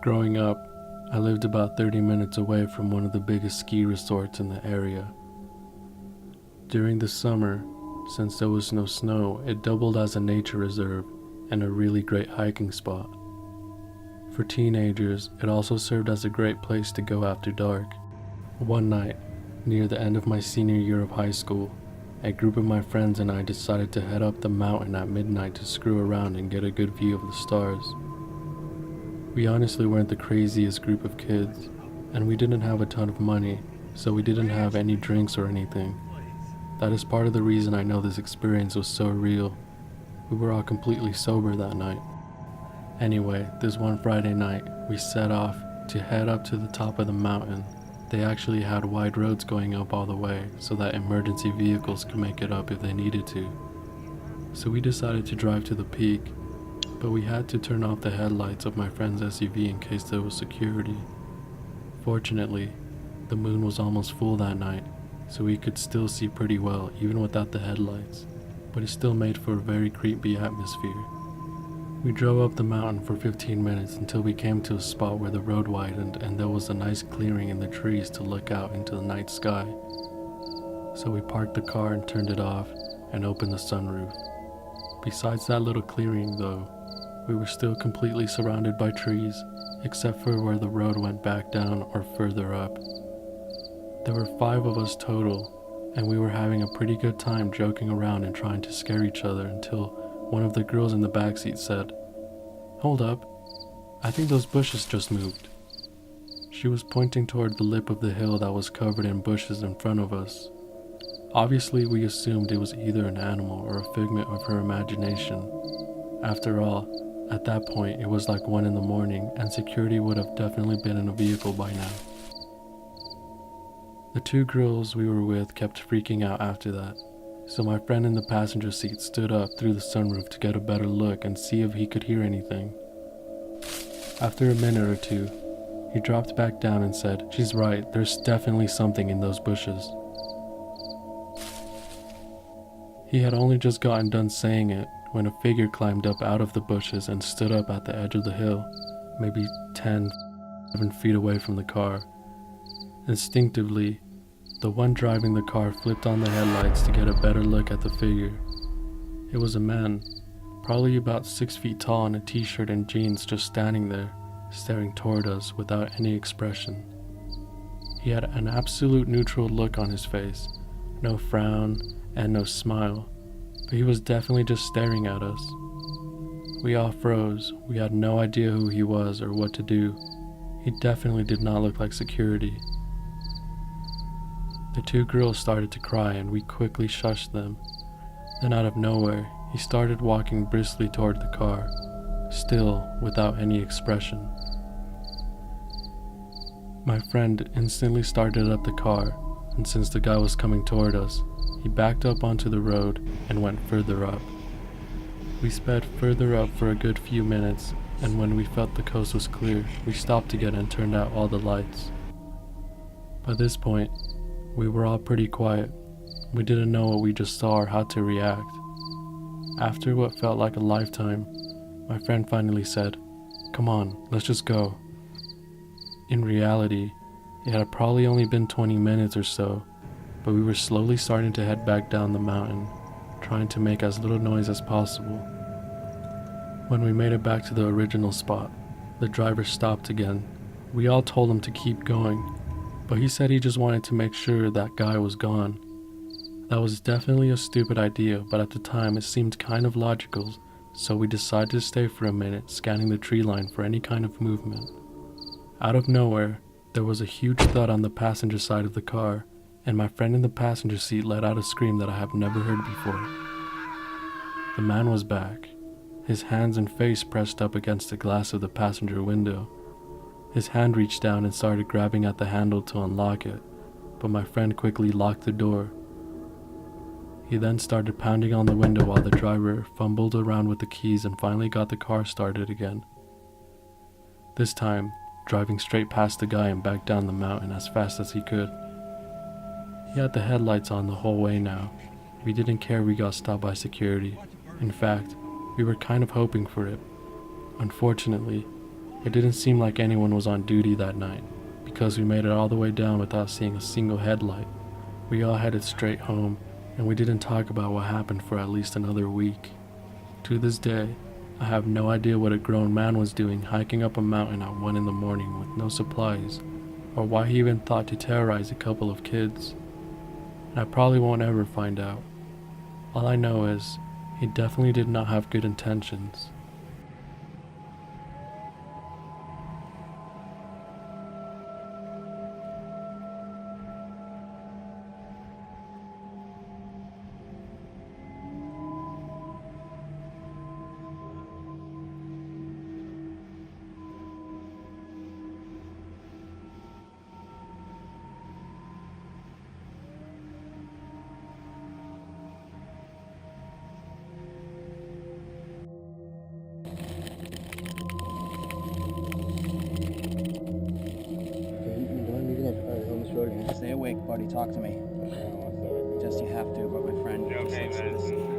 Growing up, I lived about 30 minutes away from one of the biggest ski resorts in the area. During the summer, since there was no snow, it doubled as a nature reserve and a really great hiking spot. For teenagers, it also served as a great place to go after dark. One night, near the end of my senior year of high school, a group of my friends and I decided to head up the mountain at midnight to screw around and get a good view of the stars. We honestly weren't the craziest group of kids, and we didn't have a ton of money, so we didn't have any drinks or anything. That is part of the reason I know this experience was so real. We were all completely sober that night. Anyway, this one Friday night, we set off to head up to the top of the mountain. They actually had wide roads going up all the way so that emergency vehicles could make it up if they needed to. So we decided to drive to the peak, but we had to turn off the headlights of my friend's SUV in case there was security. Fortunately, the moon was almost full that night, so we could still see pretty well even without the headlights, but it still made for a very creepy atmosphere. We drove up the mountain for 15 minutes until we came to a spot where the road widened and there was a nice clearing in the trees to look out into the night sky. So we parked the car and turned it off and opened the sunroof. Besides that little clearing though, we were still completely surrounded by trees, except for where the road went back down or further up. There were 5 of us total, and we were having a pretty good time joking around and trying to scare each other until one of the girls in the backseat said, "Hold up, I think those bushes just moved." She was pointing toward the lip of the hill that was covered in bushes in front of us. Obviously, we assumed it was either an animal or a figment of her imagination. After all, at that point it was like 1 in the morning and security would have definitely been in a vehicle by now. The 2 girls we were with kept freaking out after that, so my friend in the passenger seat stood up through the sunroof to get a better look and see if he could hear anything. After a minute or 2, he dropped back down and said, "She's right, there's definitely something in those bushes." He had only just gotten done saying it when a figure climbed up out of the bushes and stood up at the edge of the hill, maybe 10 feet away from the car. Instinctively, the one driving the car flipped on the headlights to get a better look at the figure. It was a man, probably about 6 feet tall in a t-shirt and jeans, just standing there, staring toward us without any expression. He had an absolute neutral look on his face, no frown and no smile, but he was definitely just staring at us. We all froze. We had no idea who he was or what to do. He definitely did not look like security. The 2 girls started to cry and we quickly shushed them. Then out of nowhere, he started walking briskly toward the car, still without any expression. My friend instantly started up the car, and since the guy was coming toward us, he backed up onto the road and went further up. We sped further up for a good few minutes, and when we felt the coast was clear, we stopped again and turned out all the lights. By this point, we were all pretty quiet. We didn't know what we just saw or how to react. After what felt like a lifetime, my friend finally said, "Come on, let's just go." In reality, it had probably only been 20 minutes or so, but we were slowly starting to head back down the mountain, trying to make as little noise as possible. When we made it back to the original spot, the driver stopped again. We all told him to keep going, but he said he just wanted to make sure that guy was gone. That was definitely a stupid idea, but at the time it seemed kind of logical, so we decided to stay for a minute, scanning the tree line for any kind of movement. Out of nowhere, there was a huge thud on the passenger side of the car, and my friend in the passenger seat let out a scream that I have never heard before. The man was back, his hands and face pressed up against the glass of the passenger window. His hand reached down and started grabbing at the handle to unlock it, but my friend quickly locked the door. He then started pounding on the window while the driver fumbled around with the keys and finally got the car started again. This time, driving straight past the guy and back down the mountain as fast as he could. He had the headlights on the whole way now. We didn't care we got stopped by security. In fact, we were kind of hoping for it. Unfortunately, It didn't seem like anyone was on duty that night, because we made it all the way down without seeing a single headlight. We all headed straight home, and we didn't talk about what happened for at least another week. To this day, I have no idea what a grown man was doing hiking up a mountain at 1 in the morning with no supplies, or why he even thought to terrorize a couple of kids. And I probably won't ever find out. All I know is, he definitely did not have good intentions. Stay awake, buddy. Talk to me. Just you have to, but my friend. You okay, man?